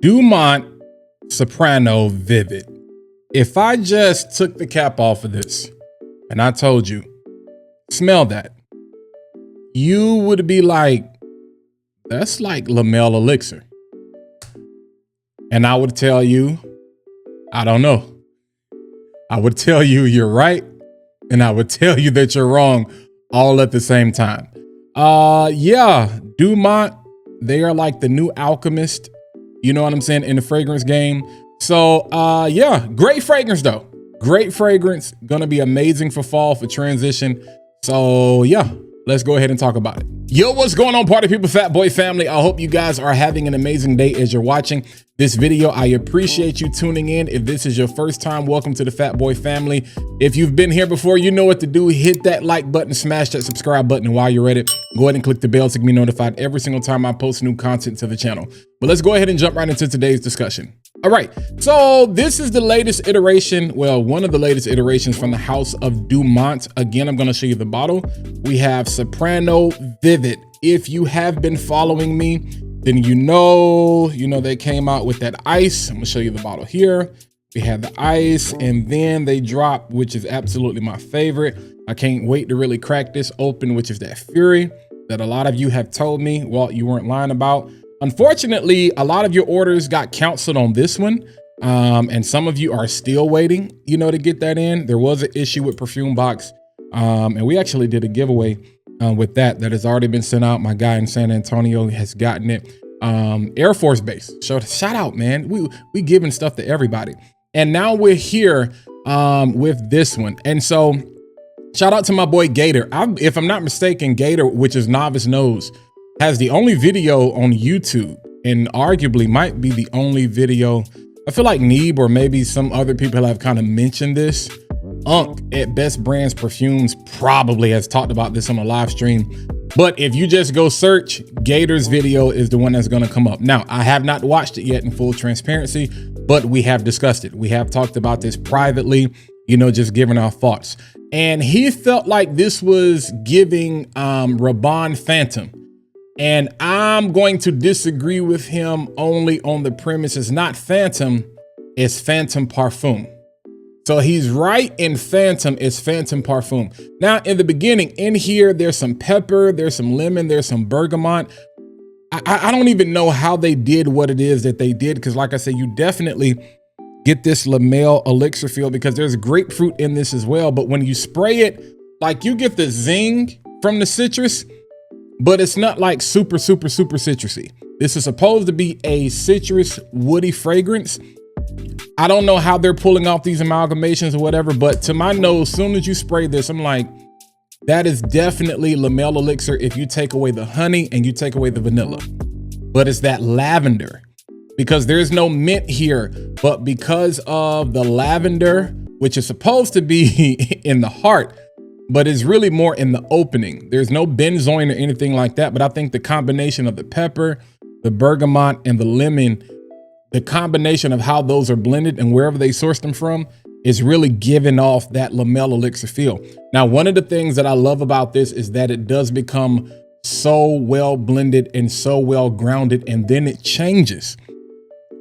Dumont Soprano Vivid. If I just took the cap off of this and I told you, smell that, you would be like, that's like Lamel Elixir. And I would tell you, I don't know. I would tell you you're right, and I would tell you that you're wrong all at the same time. Yeah, Dumont, they are like the new alchemist, you know what I'm saying, in the fragrance game. So yeah, great fragrance though. Great fragrance, gonna be amazing for fall, for transition. So yeah, let's go ahead and talk about it. Yo, what's going on, party people, fat boy family? I hope you guys are having an amazing day as you're watching this video. I appreciate you tuning in. If this is your first time, welcome to the fat boy family. If you've been here before, you know what to do. Hit that like button, smash that subscribe button, and while you're at it, go ahead and click the bell to be notified every single time I post new content to the channel. But let's go ahead and jump right into today's discussion. All right, so this is the latest iteration, well, one of the latest iterations from the house of Dumont. Again, I'm gonna show you the bottle. We have Soprano Vivid. If you have been following me, then you know they came out with that ice. I'm gonna show you the bottle here. We have the ice, and then they dropped, which is absolutely my favorite. I can't wait to really crack this open, which is that Fury that a lot of you have told me, Walt, you weren't lying about. Unfortunately, a lot of your orders got canceled on this one. And some of you are still waiting, to get that in. There was an issue with Perfume Box. And we actually did a giveaway with that has already been sent out. My guy in San Antonio has gotten it. Air Force Base. So shout out, man. We giving stuff to everybody. And now we're here with this one. And so shout out to my boy Gator. If I'm not mistaken, Gator, which is Novice Knows, has the only video on YouTube, and arguably might be the only video. I feel like Neeb or maybe some other people have kind of mentioned this. Unk at Best Brands Perfumes probably has talked about this on a live stream. But if you just go search, Gator's video is the one that's going to come up. Now, I have not watched it yet in full transparency, but we have discussed it. We have talked about this privately, just giving our thoughts. And he felt like this was giving Rabanne Phantom. And I'm going to disagree with him only on the premise it's not Phantom, it's Phantom Parfum. So he's right in Phantom, it's Phantom Parfum. Now in the beginning, in here, there's some pepper, there's some lemon, there's some bergamot. I don't even know how they did what it is that they did, because like I said, you definitely get this Lamel Elixir feel because there's grapefruit in this as well. But when you spray it, like you get the zing from the citrus, but it's not like super citrusy. This is supposed to be a citrus woody fragrance. I don't know how they're pulling off these amalgamations or whatever, but to my nose, as soon as you spray this, I'm like, that is definitely Lamel Elixir if you take away the honey and you take away the vanilla. But it's that lavender, because there's no mint here, but because of the lavender, which is supposed to be in the heart, but it's really more in the opening. There's no benzoin or anything like that, but I think the combination of the pepper, the bergamot, and the lemon, the combination of how those are blended and wherever they source them from is really giving off that Lamel Elixir feel. Now, one of the things that I love about this is that it does become so well blended and so well grounded, and then it changes.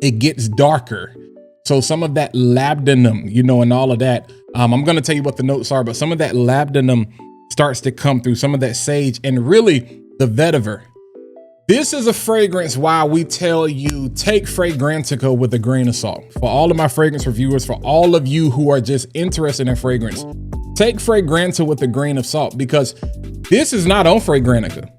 It gets darker. So some of that labdanum, and all of that, I'm going to tell you what the notes are, but some of that labdanum starts to come through, some of that sage, and really the vetiver. This is a fragrance why we tell you take Fragrantica with a grain of salt. For all of my fragrance reviewers, for all of you who are just interested in fragrance, take Fragrantica with a grain of salt, because this is not on Fragrantica.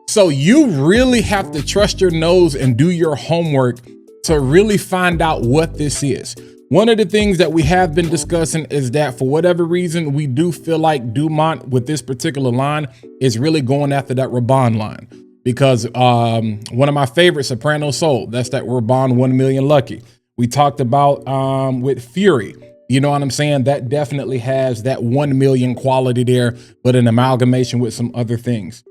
So you really have to trust your nose and do your homework to really find out what this is. One of the things that we have been discussing is that for whatever reason, we do feel like Dumont with this particular line is really going after that Rabanne line, because one of my favorite Soprano Soul, that's that Rabanne 1 Million Lucky. We talked about with Fury, you know what I'm saying? That definitely has that 1 million quality there, but an amalgamation with some other things.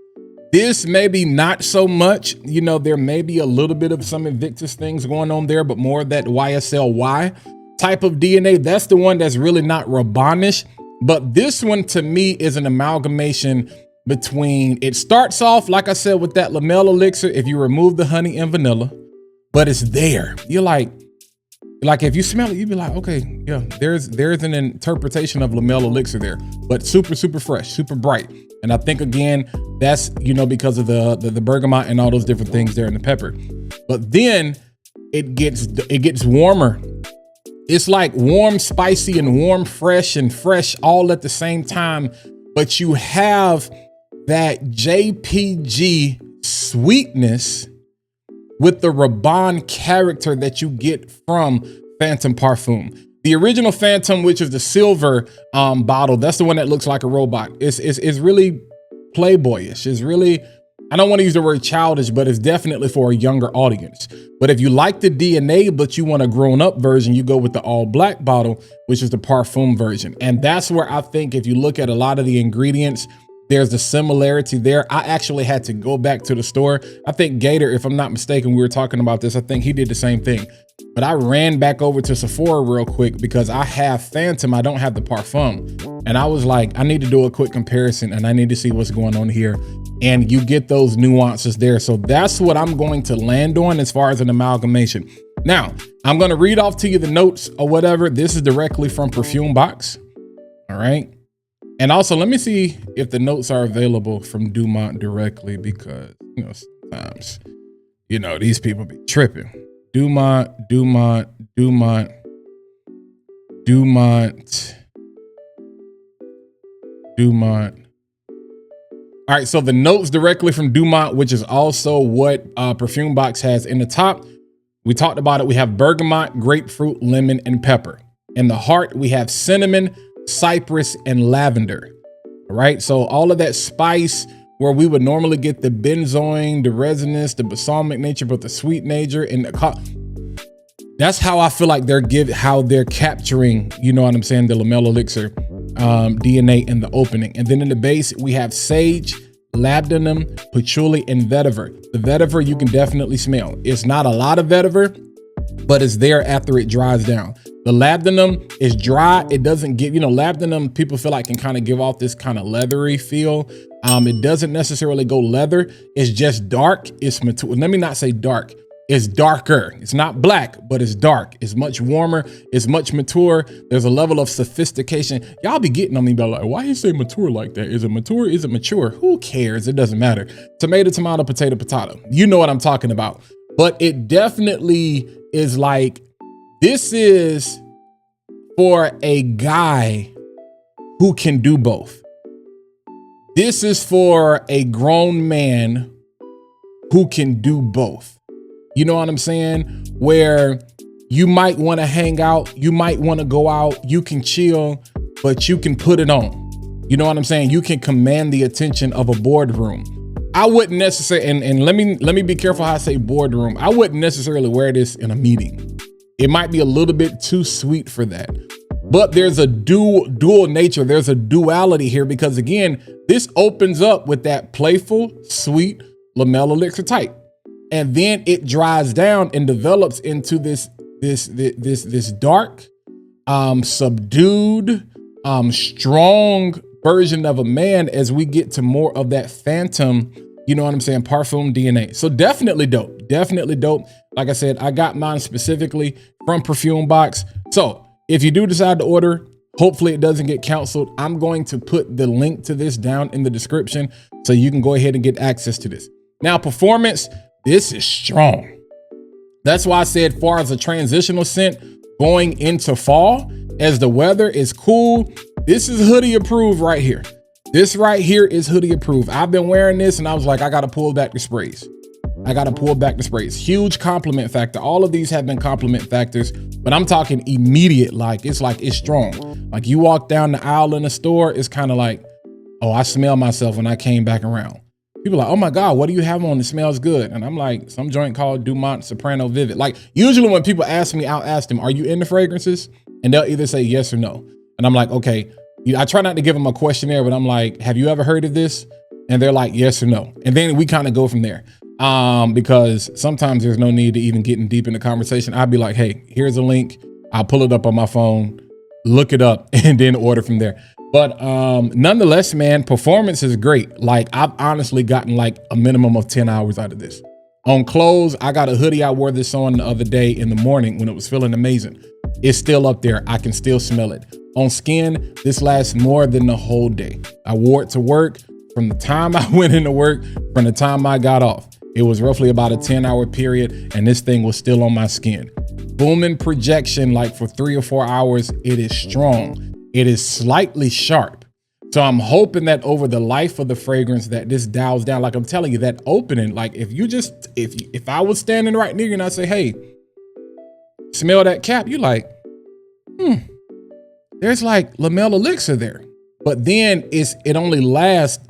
This maybe not so much, there may be a little bit of some Invictus things going on there, but more of that YSLY type of DNA. That's the one that's really not Rabanne-ish. But this one to me is an amalgamation between, it starts off, like I said, with that Lamel Elixir. If you remove the honey and vanilla, but it's there. You're like if you smell it, you'd be like, okay, yeah, there's an interpretation of Lamel Elixir there, but super, super fresh, super bright. And I think again, that's, you know, because of the bergamot and all those different things there in the pepper. But then it gets warmer. It's like warm, spicy, and warm, fresh, and fresh all at the same time. But you have that JPG sweetness with the Rabanne character that you get from Phantom Parfum. The original Phantom, which is the silver bottle, that's the one that looks like a robot. It's really playboyish. It's really, I don't want to use the word childish, but it's definitely for a younger audience. But if you like the DNA, but you want a grown-up version, you go with the all-black bottle, which is the Parfum version. And that's where I think if you look at a lot of the ingredients, there's the similarity there. I actually had to go back to the store. I think Gator, if I'm not mistaken, we were talking about this. I think he did the same thing. But I ran back over to Sephora real quick because I have Phantom. I don't have the Parfum. And I was like, I need to do a quick comparison and I need to see what's going on here. And you get those nuances there. So that's what I'm going to land on as far as an amalgamation. Now, I'm going to read off to you the notes or whatever. This is directly from Perfume Box. All right. And also, let me see if the notes are available from Dumont directly, because, you know, sometimes, you know, these people be tripping. Dumont. All right, so the notes directly from Dumont, which is also what Perfume Box has in the top. We talked about it. We have bergamot, grapefruit, lemon, and pepper. In the heart, we have cinnamon, cypress, and lavender. All right, so all of that spice where we would normally get the benzoin, the resinous, the balsamic nature, but the sweet nature, and that's how I feel like they're capturing, you know what I'm saying, the Lamel Elixir DNA in the opening. And then in the base, we have sage, labdanum, patchouli, and vetiver. The vetiver you can definitely smell. It's not a lot of vetiver, but it's there after it dries down. The labdanum is dry. It doesn't give, you know, labdanum people feel like can kind of give off this kind of leathery feel. It doesn't necessarily go leather. It's just dark. It's mature. Let me not say dark. It's darker. It's not black, but it's dark. It's much warmer. It's much mature. There's a level of sophistication. Y'all be getting on me about like, why you say mature like that? Is it mature? Is it mature? Who cares? It doesn't matter. Tomato, tomato, potato, potato. You know what I'm talking about. But it definitely is like, this is for a guy who can do both. This is for a grown man who can do both. You know what I'm saying? Where you might want to hang out, you might want to go out, you can chill, but you can put it on. You know what I'm saying? You can command the attention of a boardroom. I wouldn't necessarily, and let me be careful how I say boardroom. I wouldn't necessarily wear this in a meeting. It might be a little bit too sweet for that. But there's a dual nature. There's a duality here because again, this opens up with that playful, sweet Lamel Elixir type. And then it dries down and develops into this dark, subdued, strong version of a man as we get to more of that Phantom, you know what I'm saying, Parfum DNA. So definitely dope, definitely dope. Like I said, I got mine specifically from Perfume Box. So if you do decide to order, hopefully it doesn't get canceled. I'm going to put the link to this down in the description so you can go ahead and get access to this. Now, performance, this is strong. That's why I said far as a transitional scent going into fall, as the weather is cool, this is hoodie approved right here. This right here is hoodie approved. I've been wearing this and I was like, I got to pull back the sprays. I got to pull back the sprays. Huge compliment factor. All of these have been compliment factors, but I'm talking immediate. Like it's strong. Like you walk down the aisle in the store, it's kind of like, oh, I smell myself when I came back around. People are like, oh my God, what do you have on? It smells good. And I'm like, some joint called Dumont Soprano Vivid. Like usually when people ask me, I'll ask them, are you into fragrances? And they'll either say yes or no. And I'm like, okay, I try not to give them a questionnaire, but I'm like, have you ever heard of this? And they're like, yes or no. And then we kind of go from there. Because sometimes there's no need to even getting deep in the conversation. I'll be like, hey, here's a link. I'll pull it up on my phone, look it up, and then order from there. But nonetheless, man, performance is great. Like I've honestly gotten like a minimum of 10 hours out of this. On clothes, I got a hoodie I wore this on the other day in the morning when it was feeling amazing. It's still up there. I can still smell it. On skin, this lasts more than the whole day. I wore it to work from the time I went into work, from the time I got off. It was roughly about a 10-hour period, and this thing was still on my skin. Booming projection, like for 3 or 4 hours, it is strong. It is slightly sharp. So I'm hoping that over the life of the fragrance that this dials down. Like I'm telling you, that opening, like if I was standing right near you and I say, hey, smell that cap, you're like, there's like Lamel elixir there. But then it only lasts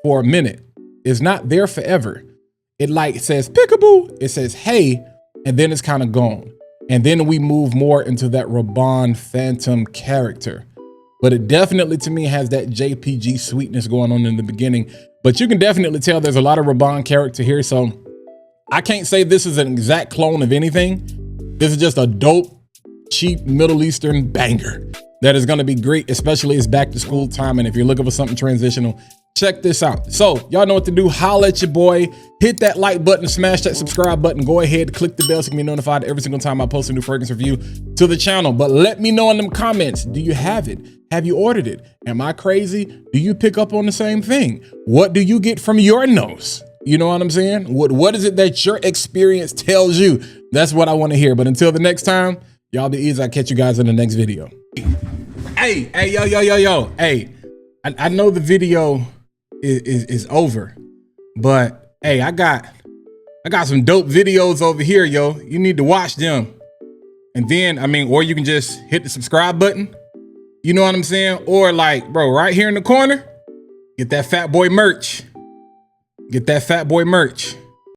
for a minute. It's not there forever. It like says peekaboo, it says hey, and then it's kind of gone. And then we move more into that Rabanne Phantom character. But it definitely, to me, has that JPG sweetness going on in the beginning. But you can definitely tell there's a lot of Rabanne character here. So I can't say this is an exact clone of anything. This is just a dope, cheap Middle Eastern banger that is going to be great, especially it's back to school time. And if you're looking for something transitional, check this out. So y'all know what to do. Holla at your boy. Hit that like button, smash that subscribe button. Go ahead, click the bell so you can be notified every single time I post a new fragrance review to the channel. But let me know in them comments, do you have it? Have you ordered it? Am I crazy? Do you pick up on the same thing? What do you get from your nose? You know what I'm saying? What is it that your experience tells you? That's what I want to hear. But until the next time, y'all be easy. I'll catch you guys in the next video. Hey, yo. Hey, I know the video is over, but hey, I got some dope videos over here, yo. You need to watch them. And then, or you can just hit the subscribe button. You know what I'm saying? Or like, bro, right here in the corner, get that Fat Boy merch. Get that Fat Boy merch.